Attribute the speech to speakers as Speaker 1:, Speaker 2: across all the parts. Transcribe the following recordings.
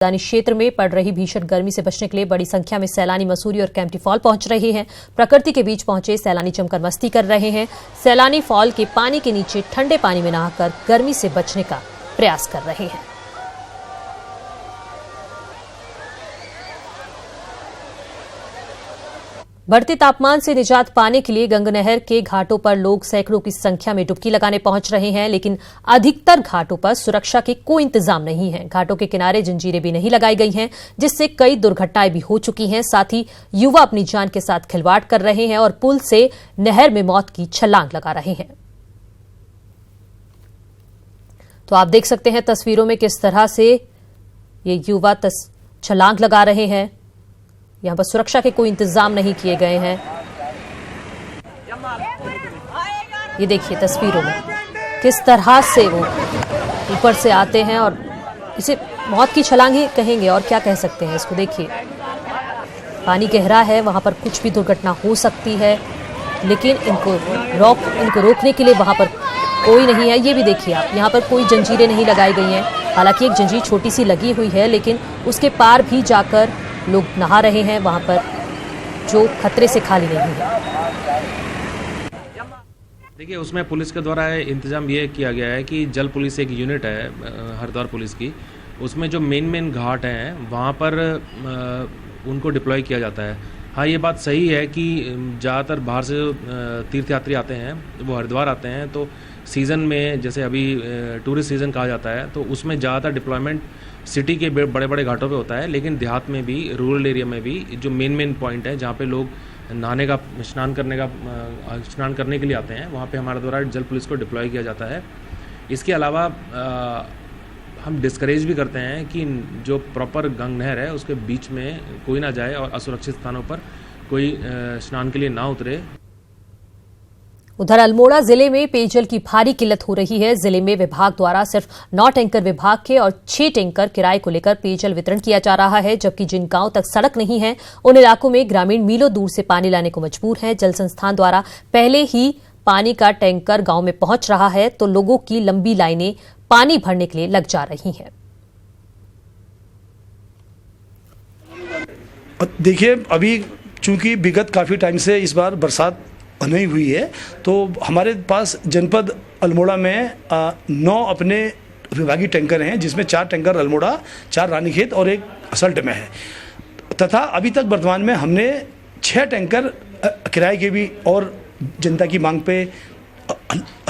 Speaker 1: राजधानी क्षेत्र में पड़ रही भीषण गर्मी से बचने के लिए बड़ी संख्या में सैलानी मसूरी और कैंपटी फॉल पहुंच रहे हैं। प्रकृति के बीच पहुंचे सैलानी जमकर मस्ती कर रहे हैं। सैलानी फॉल के पानी के नीचे ठंडे पानी में नहाकर गर्मी से बचने का प्रयास कर रहे हैं। बढ़ते तापमान से निजात पाने के लिए गंगनहर के घाटों पर लोग सैकड़ों की संख्या में डुबकी लगाने पहुंच रहे हैं, लेकिन अधिकतर घाटों पर सुरक्षा के कोई इंतजाम नहीं है। घाटों के किनारे जंजीरें भी नहीं लगाई गई हैं, जिससे कई दुर्घटनाएं भी हो चुकी हैं। साथ ही युवा अपनी जान के साथ खिलवाड़ कर रहे हैं और पुल से नहर में मौत की छलांग लगा रहे हैं। तो आप देख सकते हैं तस्वीरों में किस तरह से ये युवा छलांग लगा रहे हैं। यहां पर सुरक्षा के कोई इंतजाम नहीं किए गए हैं। ये देखिए तस्वीरों में किस तरह से वो ऊपर से आते हैं और इसे मौत की छलांग ही कहेंगे और क्या कह सकते हैं इसको। देखिए पानी गहरा है, वहां पर कुछ भी दुर्घटना हो सकती है, लेकिन इनको रोकने के लिए वहां पर कोई नहीं है। ये भी देखिए आप, यहाँ पर कोई जंजीरें नहीं लगाई गई हैं। हालांकि एक जंजीर छोटी सी लगी हुई है, लेकिन उसके पार भी जाकर लोग नहा रहे हैं वहां पर, जो खतरे से खाली नहीं है।
Speaker 2: देखिए उसमें पुलिस के द्वारा इंतजाम ये किया गया है कि जल पुलिस एक यूनिट है हरिद्वार पुलिस की, उसमें जो मेन घाट हैं वहाँ पर उनको डिप्लॉय किया जाता है। हाँ, ये बात सही है कि ज़्यादातर बाहर से तीर्थयात्री आते हैं वो हरिद्वार आते हैं, तो सीज़न में जैसे अभी टूरिस्ट सीज़न कहा जाता है, तो उसमें ज़्यादातर डिप्लॉयमेंट सिटी के बड़े बड़े घाटों पे होता है। लेकिन देहात में भी, रूरल एरिया में भी जो मेन पॉइंट है जहाँ पे लोग नहाने का, स्नान करने के लिए आते हैं, वहाँ पे हमारे द्वारा जल पुलिस को डिप्लॉय किया जाता है। इसके अलावा हम डिस्करेज भी करते हैं कि जो प्रॉपर गंग नहर है उसके बीच में कोई ना जाए और असुरक्षित स्थानों पर कोई स्नान के लिए ना उतरे।
Speaker 1: उधर अल्मोड़ा जिले में पेयजल की भारी किल्लत हो रही है। जिले में विभाग द्वारा सिर्फ 9 टैंकर विभाग के और 6 टैंकर किराए को लेकर पेयजल वितरण किया जा रहा है, जबकि जिन गांव तक सड़क नहीं है उन इलाकों में ग्रामीण मीलों दूर से पानी लाने को मजबूर हैं। जल संस्थान द्वारा पहले ही पानी का टैंकर गांव में पहुंच रहा है, तो लोगों की लंबी लाइनें पानी भरने के लिए लग जा रही हैं।
Speaker 3: देखिए अभी चूंकि विगत काफी टाइम से इस बार बरसात नहीं हुई है, तो हमारे पास जनपद अल्मोड़ा में 9 अपने विभागीय टैंकर हैं, जिसमें 4 टैंकर अल्मोड़ा, 4 रानीखेत और 1 असल्ट में है। तथा अभी तक वर्तमान में हमने 6 टैंकर किराए के भी और जनता की मांग पे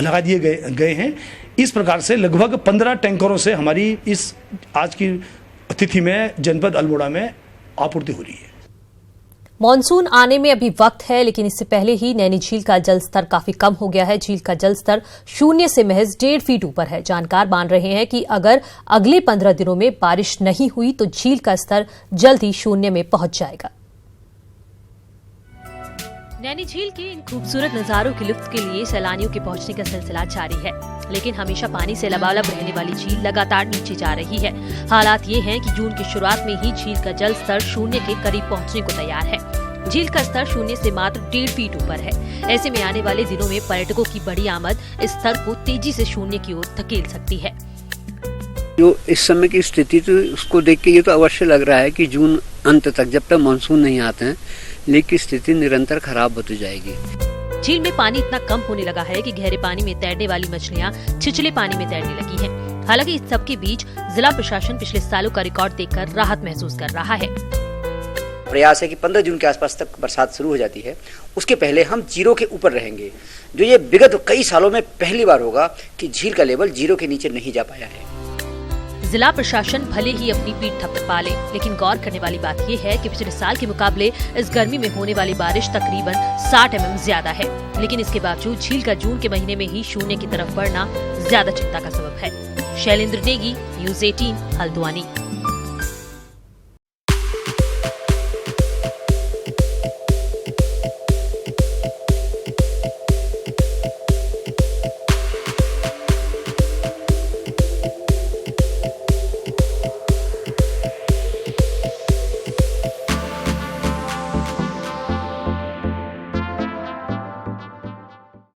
Speaker 3: लगा दिए गए हैं। इस प्रकार से लगभग 15 टैंकरों से हमारी इस आज की तिथि में जनपद अल्मोड़ा में आपूर्ति हो रही है।
Speaker 1: मॉनसून आने में अभी वक्त है, लेकिन इससे पहले ही नैनी झील का जल स्तर काफी कम हो गया है। झील का जल स्तर शून्य से महज 1.5 फीट ऊपर है। जानकार मान रहे हैं कि अगर अगले 15 दिनों में बारिश नहीं हुई तो झील का स्तर जल्द ही शून्य में पहुंच जाएगा। नैनी झील के इन खूबसूरत नजारों के लुत्फ के लिए सैलानियों के पहुंचने का सिलसिला जारी है, लेकिन हमेशा पानी से लबालब रहने वाली झील लगातार नीचे जा रही है। हालात ये हैं कि जून की शुरुआत में ही झील का जल स्तर शून्य के करीब पहुंचने को तैयार है। झील का स्तर शून्य से मात्र 1.5 फीट ऊपर है। ऐसे में आने वाले दिनों में पर्यटकों की बड़ी आमद इस स्तर को तेजी से शून्य की ओर धकेल सकती है।
Speaker 4: जो इस समय की स्थिति, तो उसको देख के ये तो अवश्य लग रहा है कि जून अंत तक, जब तक मानसून नहीं आते हैं, लेक की स्थिति निरंतर खराब होती जाएगी।
Speaker 1: झील में पानी इतना कम होने लगा है कि गहरे पानी में तैरने वाली मछलियां छिछले पानी में तैरने लगी हैं। हालांकि इस सब के बीच जिला प्रशासन पिछले सालों का रिकॉर्ड देखकर राहत महसूस कर रहा है।
Speaker 5: प्रयास है कि 15 जून के आसपास तक बरसात शुरू हो जाती है, उसके पहले हम 0 के ऊपर रहेंगे। जो ये विगत कई सालों में पहली बार होगा कि झील का लेवल 0 के नीचे नहीं जा पाया है।
Speaker 1: जिला प्रशासन भले ही अपनी पीठ थपथपा ले, लेकिन गौर करने वाली बात यह है कि पिछले साल के मुकाबले इस गर्मी में होने वाली बारिश तकरीबन 60 mm ज्यादा है। लेकिन इसके बावजूद झील का जून के महीने में ही शून्य की तरफ बढ़ना ज्यादा चिंता का सबब है। शैलेंद्र नेगी, न्यूज़ 18, हल्द्वानी।